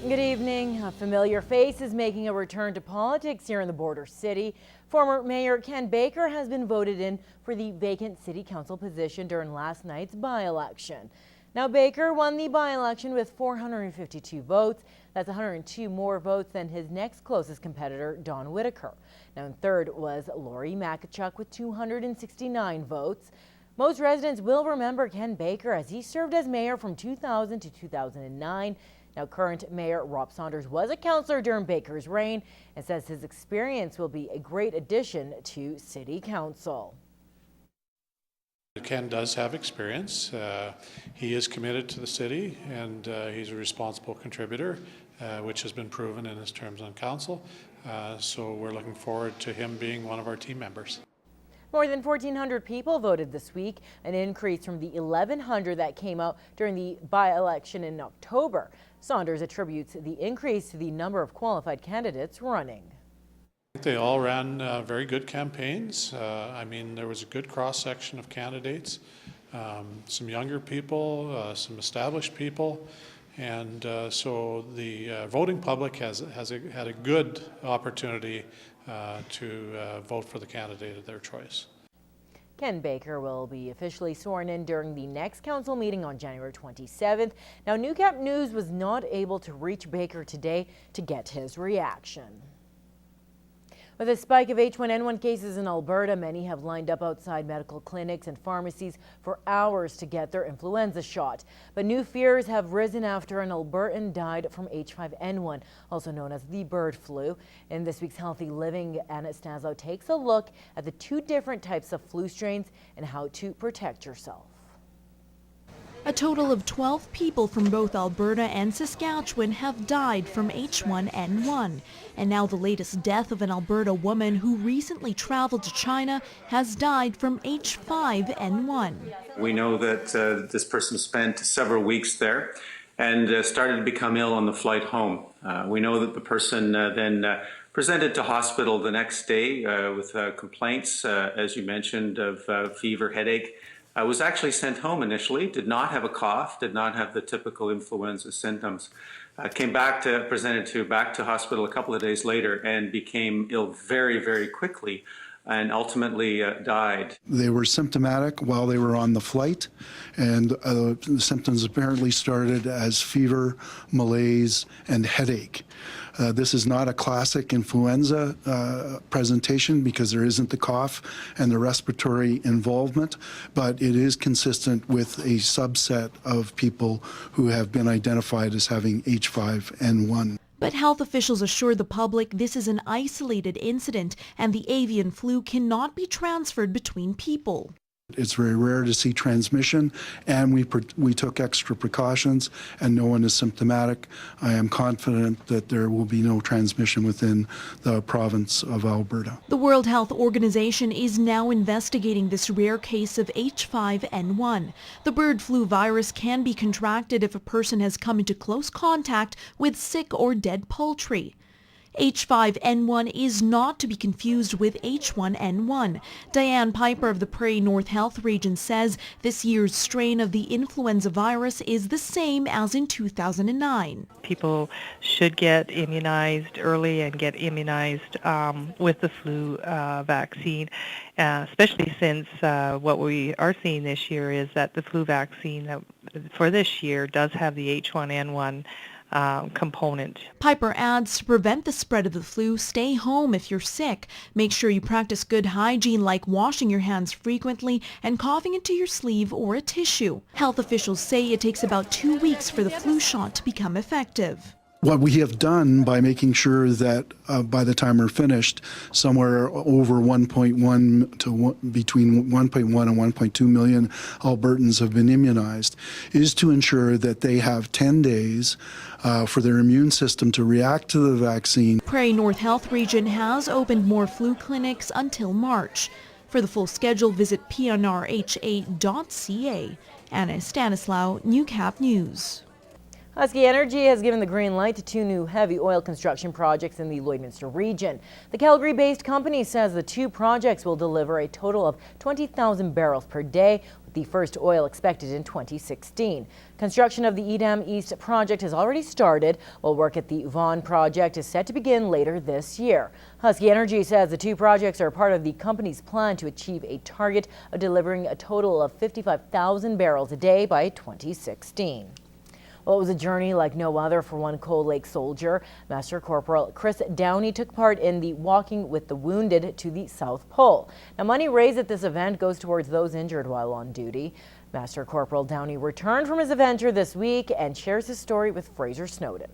Good evening. A familiar face is making a return to politics here in the border city. Former Mayor Ken Baker has been voted in for the vacant city council position during last night's by-election. Now, Baker won the by-election with 452 votes. That's 102 more votes than his next closest competitor, Don Whitaker. Now, in third was Lori Makachuk with 269 votes. Most residents will remember Ken Baker as he served as mayor from 2000 to 2009. Now, current Mayor Rob Saunders was a councillor during Baker's reign and says his experience will be a great addition to City Council. Ken does have experience. He is committed to the city and he's a responsible contributor, which has been proven in his terms on council. So we're looking forward to him being one of our team members. More than 1,400 people voted this week, an increase from the 1,100 that came out during the by-election in October. Saunders attributes the increase to the number of qualified candidates running. They all ran very good campaigns. I mean, there was a good cross-section of candidates, some younger people, some established people, and so the voting public had a good opportunity to vote for the candidate of their choice. Ken Baker will be officially sworn in during the next council meeting on January 27th. Now, Newcap News was not able to reach Baker today to get his reaction. With a spike of H1N1 cases in Alberta, many have lined up outside medical clinics and pharmacies for hours to get their influenza shot. But new fears have risen after an Albertan died from H5N1, also known as the bird flu. In this week's Healthy Living, Anna Staslow takes a look at the two different types of flu strains and how to protect yourself. A total of 12 people from both Alberta and Saskatchewan have died from H1N1. And now the latest death of an Alberta woman who recently traveled to China has died from H5N1. We know that this person spent several weeks there and started to become ill on the flight home. We know that the person then presented to hospital the next day with complaints, as you mentioned, of fever, headache. Was actually sent home initially, did not have a cough, did not have the typical influenza symptoms. Came back back to hospital a couple of days later and became ill very, very quickly and ultimately died. They were symptomatic while they were on the flight, and the symptoms apparently started as fever, malaise, and headache. This is not a classic influenza presentation because there isn't the cough and the respiratory involvement, but it is consistent with a subset of people who have been identified as having H5N1. But health officials assure the public this is an isolated incident and the avian flu cannot be transferred between people. It's very rare to see transmission, and we took extra precautions, and no one is symptomatic. I am confident that there will be no transmission within the province of Alberta. The World Health Organization is now investigating this rare case of H5N1. The bird flu virus can be contracted if a person has come into close contact with sick or dead poultry. H5N1 is not to be confused with H1N1. Diane Piper of the Prairie North Health Region says this year's strain of the influenza virus is the same as in 2009. People should get immunized early and get immunized with the flu vaccine, especially since what we are seeing this year is that the flu vaccine for this year does have the H1N1 component. Piper adds, to prevent the spread of the flu, stay home if you're sick. Make sure you practice good hygiene like washing your hands frequently and coughing into your sleeve or a tissue. Health officials say it takes about 2 weeks for the flu shot to become effective. What we have done by making sure that by the time we're finished, somewhere over 1.1 to between 1.1 and 1.2 million Albertans have been immunized, is to ensure that they have 10 days for their immune system to react to the vaccine. Prairie North Health Region has opened more flu clinics until March. For the full schedule, visit pnrha.ca. Anna Stanislaw, Newcap News. Husky Energy has given the green light to 2 new heavy oil construction projects in the Lloydminster region. The Calgary-based company says the 2 projects will deliver a total of 20,000 barrels per day, with the first oil expected in 2016. Construction of the Edam East project has already started, while work at the Vaughan project is set to begin later this year. Husky Energy says the two projects are part of the company's plan to achieve a target of delivering a total of 55,000 barrels a day by 2016. Well, it was a journey like no other for one Cold Lake soldier. Master Corporal Chris Downey took part in the Walking with the Wounded to the South Pole. Now, money raised at this event goes towards those injured while on duty. Master Corporal Downey returned from his adventure this week and shares his story with Fraser Snowden.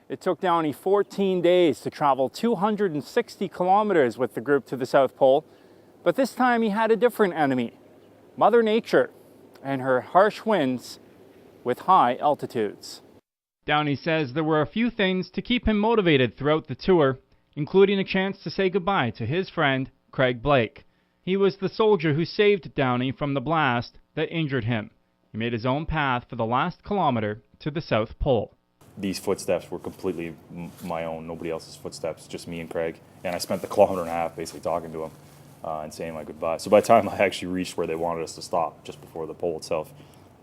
It took Downey 14 days to travel 260 kilometers with the group to the South Pole, but this time he had a different enemy, Mother Nature and her harsh winds with high altitudes. Downey says there were a few things to keep him motivated throughout the tour, including a chance to say goodbye to his friend, Craig Blake. He was the soldier who saved Downey from the blast that injured him. He made his own path for the last kilometer to the South Pole. These footsteps were completely my own, nobody else's footsteps, just me and Craig. And I spent the kilometer and a half basically talking to him and saying my goodbye. So by the time I actually reached where they wanted us to stop, just before the pole itself,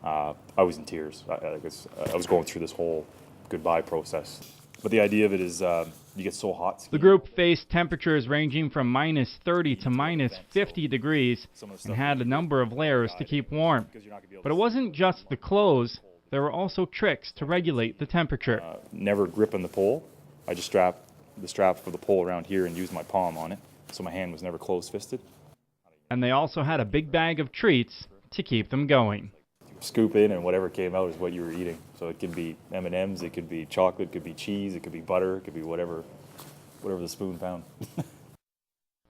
I was in tears. I was going through this whole goodbye process. But the idea of it is you get so hot. The group faced temperatures ranging from minus 30 to minus 50 degrees and had a number of layers to keep warm. But it wasn't just the clothes. There were also tricks to regulate the temperature. Never gripping the pole. I just strapped the strap for the pole around here and used my palm on it, so my hand was never closed-fisted. And they also had a big bag of treats to keep them going. Scoop in and whatever came out is what you were eating. So it could be M&Ms, it could be chocolate, it could be cheese, it could be butter, it could be whatever the spoon found.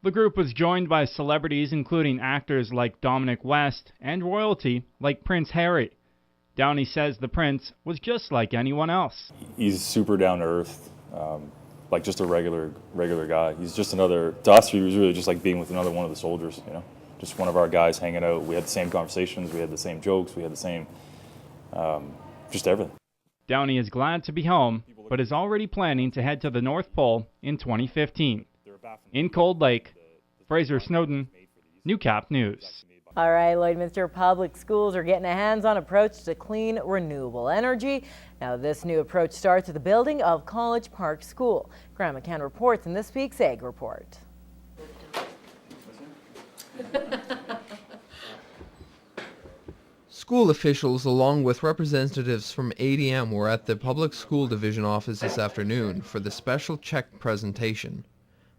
The group was joined by celebrities including actors like Dominic West and royalty like Prince Harry. Downey says the prince was just like anyone else. He's super down to earth, like just a regular guy. He's just another, to us he was really just like being with another one of the soldiers, you know. Just one of our guys hanging out. We had the same conversations, we had the same jokes, we had the same, just everything. Downey is glad to be home, but is already planning to head to the North Pole in 2015. In Cold Lake, Fraser Snowden, Newcap News. All right, Lloydminster Public Schools are getting a hands-on approach to clean, renewable energy. Now, this new approach starts with the building of College Park School. Graham McCann reports in this week's Ag Report. School officials, along with representatives from ADM, were at the Public School Division office this afternoon for the special check presentation.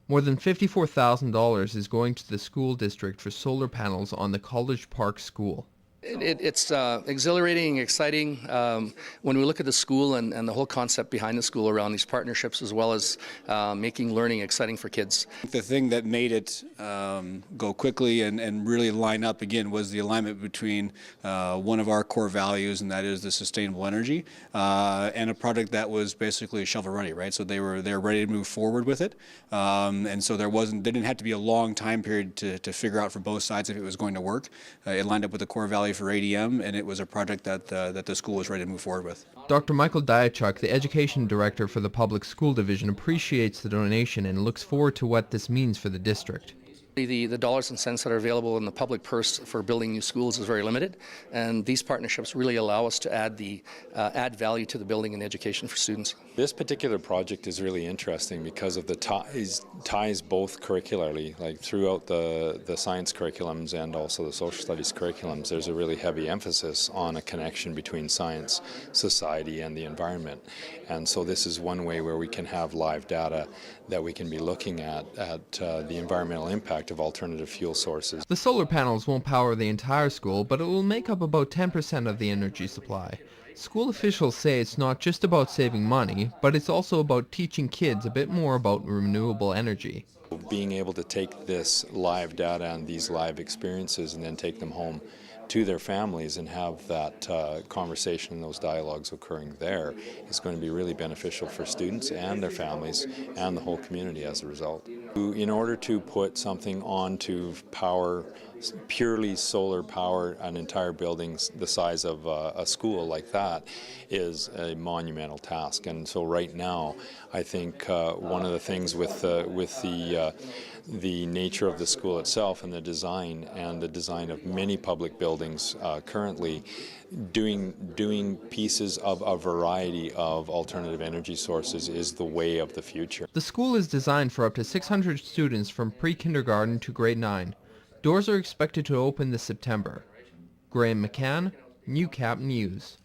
More than $54,000 is going to the school district for solar panels on the College Park School. It's exhilarating, exciting when we look at the school and the whole concept behind the school around these partnerships, as well as making learning exciting for kids. The thing that made it go quickly and really line up again was the alignment between one of our core values, and that is the sustainable energy, and a product that was basically shovel ready, right? So they were ready to move forward with it, and so there didn't have to be a long time period to figure out for both sides if it was going to work. It lined up with the core value for ADM, and it was a project that the school was ready to move forward with. Dr. Michael Diachuk, the Education Director for the Public School Division, appreciates the donation and looks forward to what this means for the district. The dollars and cents that are available in the public purse for building new schools is very limited, and these partnerships really allow us to add value to the building and education for students. This particular project is really interesting because of the ties both curricularly, like throughout the science curriculums and also the social studies curriculums. There's a really heavy emphasis on a connection between science, society, and the environment. And so this is one way where we can have live data that we can be looking at the environmental impact of alternative fuel sources. The solar panels won't power the entire school, but it will make up about 10% of the energy supply. School officials say it's not just about saving money, but it's also about teaching kids a bit more about renewable energy. Being able to take this live data and these live experiences and then take them home to their families and have that conversation and those dialogues occurring there is going to be really beneficial for students and their families and the whole community as a result. In order to put something on to power purely solar power an entire building the size of a school like that is a monumental task. And so right now, I think one of the things with the nature of the school itself and the design of many public buildings currently, doing pieces of a variety of alternative energy sources is the way of the future. The school is designed for up to 600 students from pre-kindergarten to grade 9. Doors are expected to open this September. Graham McCann, Newcap News.